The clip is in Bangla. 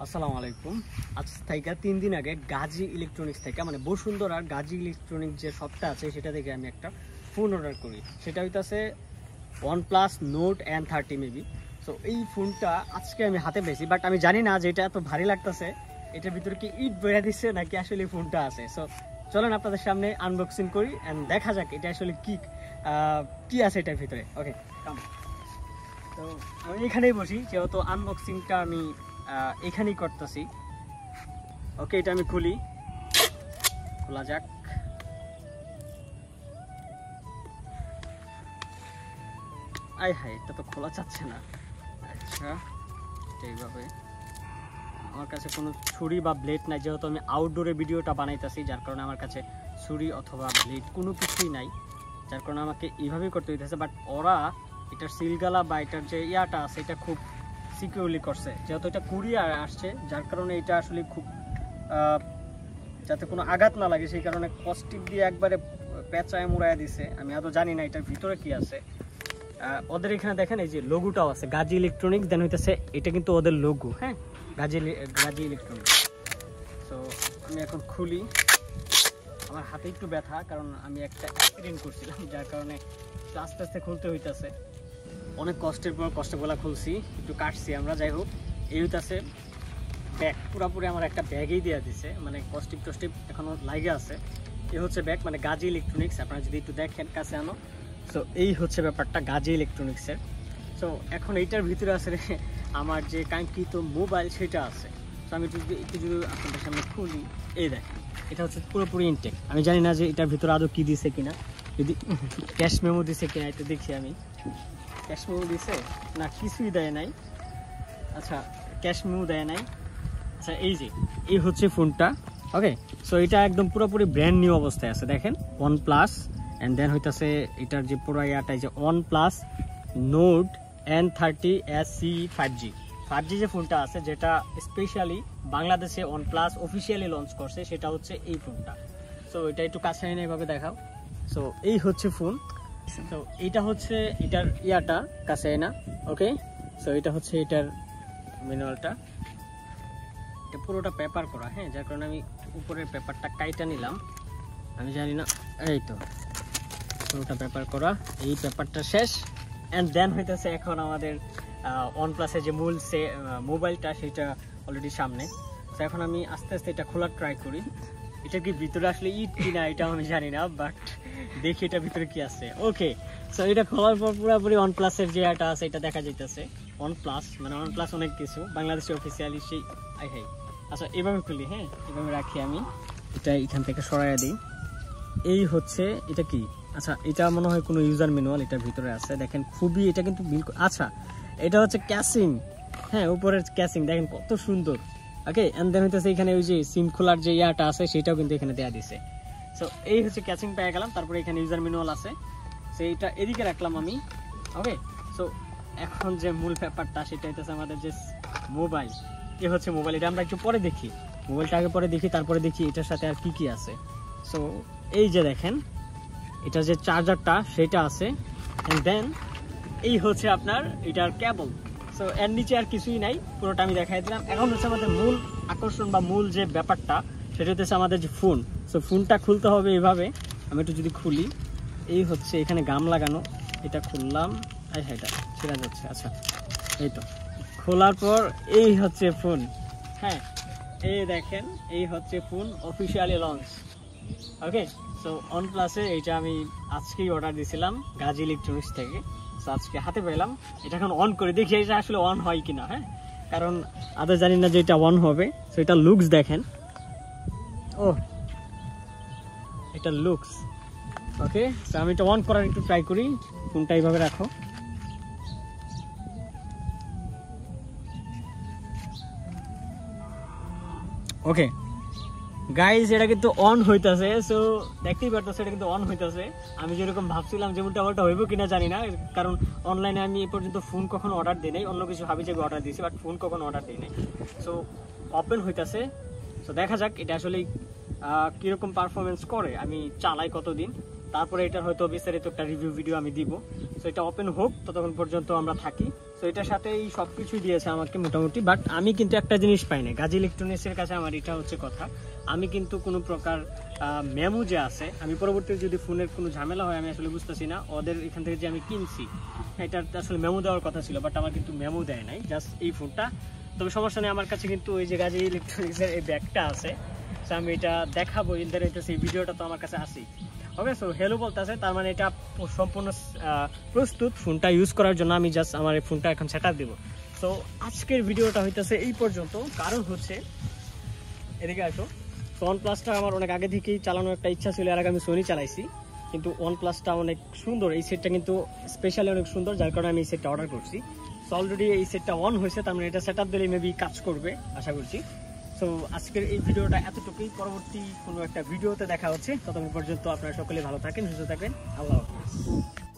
আসসালামু আলাইকুম। আজ থেকে 3 দিন আগে গাজী ইলেকট্রনিক্স থেকে মানে বসুন্ধরার গাজী ইলেকট্রনিক্স যে শপটা আছে সেটা থেকে আমি একটা ফোন অর্ডার করি। সেটা হইতাছে OnePlus Note N30 maybe. So এই ফোনটা আজকে আমি হাতে পেয়েছি, বাট আমি জানি না যে এটা এত ভারী লাগতেছে, এটার ভিতরে কি ইট বয়া দিচ্ছে নাকি আসলে ফোনটা আছে। সো চলেন আপনাদের সামনে আনবক্সিং করি এন্ড দেখা যাক এটা আসলে কি আছে এটার ভিতরে। ওকে, তো আমি এখানেই বসি, যেহেতু আনবক্সিংটা আমি এখানেই করতেছি। ওকে, এটা আমি খুলি, খোলা যাক। আয় হায়, এটা তো খোলা যাচ্ছে না। আচ্ছা, এইভাবে আমার কাছে কোনো ছুরি বা ব্লেড নাই, যেহেতু আমি আউটডোরে ভিডিওটা বানাইতেছি, যার কারণে আমার কাছে ছুরি অথবা ব্লেড কোনো কিছুই নাই, যার কারণে আমাকে এইভাবেই করতে হইতেছে। বাট ওরা এটার সিলগালা বা এটার যে ইয়াটা আছে এটা খুব সিকিউরলি করছে, যেহেতু এটা কুরিয়ার আসছে, যার কারণে এটা আসলে খুব যাতে কোনো আঘাত না লাগে সেই কারণে কস্টিক দিয়ে একবারে পেঁচায় মুড়ায় দিছে। আমি এত জানি না এটার ভিতরে কি আছে। ওদের এখানে দেখেন এই যে লোগোটাও আছে, গাজী ইলেকট্রনিক্স দেন হইতেছে, এটা কিন্তু ওদের লোগো। হ্যাঁ, গাজী ইলেকট্রনিক্স। তো আমি এখন খুলি। আমার হাতে একটু ব্যথা, কারণ আমি একটা অ্যাক্সিডেন্ট করছিলাম, যার কারণে আস্তে আস্তে খুলতে হইতেছে। অনেক কষ্টের পর কষ্টগুলা খুলছি, একটু কাটছি আমরা। যাই হোক, এই হইতেছে ব্যাগ, পুরাপুরি আমার একটা ব্যাগেই দেওয়া দিছে, মানে কস্টিপ এখনো লাগে আছে। এই হচ্ছে ব্যাগ, মানে গাজী ইলেকট্রনিক্স। আপনারা যদি একটু দেখেন কাছে আনো। সো এই হচ্ছে ব্যাপারটা গাজী ইলেকট্রনিক্সের। সো এখন এইটার ভিতরে আছে আমার যে কাঙ্ক্ষিত মোবাইল, সেটা আছে। তো আমি একটু যদি আপনাদের সামনে খুলি, এই দেখেন, এটা হচ্ছে পুরোপুরি ইনটেক। আমি জানি না যে এটার ভিতরে আদৌ কি দিছে কিনা, যদি ক্যাশ মেমো দিছে কিনা এটা দেখি আমি। ক্যাশ মেমো দিছে না, কিছুই দেয় নাই। আচ্ছা, ক্যাশ মেমো দেয় নাই। আচ্ছা, এই হচ্ছে ফোনটা। ওকে, সো এটা একদম পুরোপুরি ব্র্যান্ড নিউ অবস্থায় আছে। দেখেন, OnePlus অ্যান্ড দেন হইতাছে এটার যে পুরো ইয়াটা, যে OnePlus Note N30 SE 5G যে ফোনটা আছে, যেটা স্পেশালি বাংলাদেশে OnePlus অফিসিয়ালি লঞ্চ করছে, সেটা হচ্ছে এই ফোনটা। সো এটা একটু কাছে এনে এভাবে দেখাও। সো এই হচ্ছে ফোন। তো এটা হচ্ছে এটার ইয়াটা, কাছে না। ওকে, সো এটা হচ্ছে এটার ম্যানুয়ালটা। এটা পুরোটা পেপার করা, হ্যাঁ, যার কারণে আমি উপরের পেপারটা কাইটা নিলাম। আমি জানি না, এই তো পুরোটা পেপার করা। এই পেপারটা শেষ অ্যান্ড দেন হইতেছে এখন আমাদের OnePlus-এর যে মূল মোবাইলটা, সেটা অলরেডি সামনে। তো এখন আমি আস্তে আস্তে এটা খোলার ট্রাই করি। এটা কি ভিতরে আসলে ইট কিনা এটা আমি জানি না, বাট দেখি এটা ভিতরে কি আছে। ওকে, সো এটা খোলার পর পুরোপুরি OnePlus-এর যে এটা আছে এটা দেখা যাইতেছে। OnePlus মানে OnePlus অনেক কিছু, বাংলাদেশে অফিসিয়ালি সেই। হাই, আচ্ছা এভাবে খুলি, হ্যাঁ, এভাবে রাখি আমি। এটা এখান থেকে সরাইয়া দিই। এই হচ্ছে এটা কি, আচ্ছা এটা মনে হয় কোনো ইউজার ম্যানুয়াল এটার ভিতরে আছে। দেখেন খুবই, এটা কিন্তু আচ্ছা এটা হচ্ছে ক্যাসিং। হ্যাঁ, উপরের ক্যাসিং দেখেন কত সুন্দর। ওকে, এন্ড দেন হইতেছে এখানে ওই যে সিম খোলার যে ইয়াটা আছে সেটাও কিন্তু এখানে দেয়া দিছে। সো এই হচ্ছে ক্যাসিং পেয়ে গেলাম। তারপরে এখানে ইউজার ম্যানুয়াল আছে, সেইটা এদিকে রাখলাম আমি। ওকে, সো এখন যে মূল ব্যাপারটা সেটা হইতেছে আমাদের যে মোবাইল। এ হচ্ছে মোবাইল, এটা আমরা একটু পরে দেখি, মোবাইলটা আগে পরে দেখি, তারপরে দেখি এটার সাথে আর কি আছে। সো এই যে দেখেন, এটা যে চার্জারটা সেটা আছে, এন্ড দেন এই হচ্ছে আপনার এটার কেবল। সো এর নিচে আর কিছুই নাই, পুরোটা আমি দেখাই দিলাম। এখন হচ্ছে আমাদের মূল আকর্ষণ বা মূল যে ব্যাপারটা, সেটা হচ্ছে আমাদের যে ফোন। সো ফোনটা খুলতে হবে এভাবে। আমি একটু যদি খুলি, এই হচ্ছে এখানে গাম লাগানো। এটা খুললাম, হ্যাঁ এটা ছেড়া যাচ্ছে। আচ্ছা, এই তো খোলার পর এই হচ্ছে ফোন। হ্যাঁ, এই দেখেন, এই হচ্ছে ফোন অফিসিয়ালি লঞ্চ। ওকে, সো OnePlus-এ এইটা আমি আজকেই অর্ডার দিয়েছিলাম গাজী ইলেকট্রনিক্স থেকে। সো আজকে হাতে পেলাম। এটা এখন অন করে দেখি এটা আসলে অন হয় কিনা। হ্যাঁ, কারণ আদৌ জানি না যে এটা অন হবে। সো এটা লুকস দেখেন, ও এটা লুকস। ওকে, সো আমি এটা অন করার একটু ট্রাই করি। ফোনটা এইভাবে রাখো। ওকে গাইজ, এটা কিন্তু অন হইতাছে। সো দেখতেই পারতেছে এটা কিন্তু অন হইতাছে। আমি যেরকম ভাবছিলাম যে উল্টা হইব কিনা জানি না, কারণ অনলাইনে আমি এ পর্যন্ত ফোন কখনো অর্ডার দিই নাই। অন্য কিছু ভাবি যে অর্ডার দিয়েছি, বাট ফোন কখনো অর্ডার দিই নাই। সো ওপেন হইতাছে। সো দেখা যাক এটা আসলে কিরকম পারফরমেন্স করে, আমি চালাই কতদিন, তারপরে এটার হয়তো বিস্তারিত একটা রিভিউ ভিডিও আমি দিব। সো এটা ওপেন হোক, ততক্ষণ পর্যন্ত আমরা থাকি। তো এটার সাথে এই সব কিছুই দিয়েছে আমাকে মোটামুটি, বাট আমি কিন্তু একটা জিনিস পাই না গাজী ইলেকট্রনিক্সের কাছে। আমার এটা হচ্ছে কথা, আমি কিন্তু কোনো প্রকার মেমো যে আছে, আমি পরবর্তীতে যদি ফোনের কোনো ঝামেলা হয় আমি আসলে বুঝতেছি না ওদের এখান থেকে যে আমি কিনছি এটা আসলে মেমো দেওয়ার কথা ছিল, বাট আমার কিন্তু মেমো দেয় নাই, জাস্ট এই ফোনটা। তবে সমস্যা নেই, আমার কাছে কিন্তু ওই যে গাজী ইলেকট্রনিক্সের এই ব্যাগটা আছে, সো আমি এটা দেখাবো ইন্টার হইতেছে, এই ভিডিওটা তো আমার কাছে আসেই। ওকে, সো হ্যালো বলতেছে, তার মানে এটা সম্পূর্ণ প্রস্তুত ফোনটা ইউজ করার জন্য। আমি জাস্ট আমার এই ফোনটা এখন সেট আপ দেবো। সো আজকের ভিডিওটা হইতেছে এই পর্যন্ত, কারণ হচ্ছে এদিকে আসো। তো OnePlus-টা আমার অনেক আগে থেকেই চালানোর একটা ইচ্ছা ছিল, এর আগে আমি সোনি চালাইছি, কিন্তু OnePlus-টা অনেক সুন্দর, এই সেটটা কিন্তু স্পেশালি অনেক সুন্দর, যার কারণে আমি এই সেটটা অর্ডার করছি। সো অলরেডি এই সেটটা অন হয়েছে, তার মানে এটা সেট আপ দিলে মেবি কাজ করবে আশা করছি। সো আজকের এই ভিডিওটা এতটুকুই, পরবর্তী কোনো একটা ভিডিওতে দেখা হচ্ছে, ততক্ষণ পর্যন্ত আপনারা সকলে ভালো থাকেন, সুস্থ থাকবেন, আল্লাহ হাফেজ।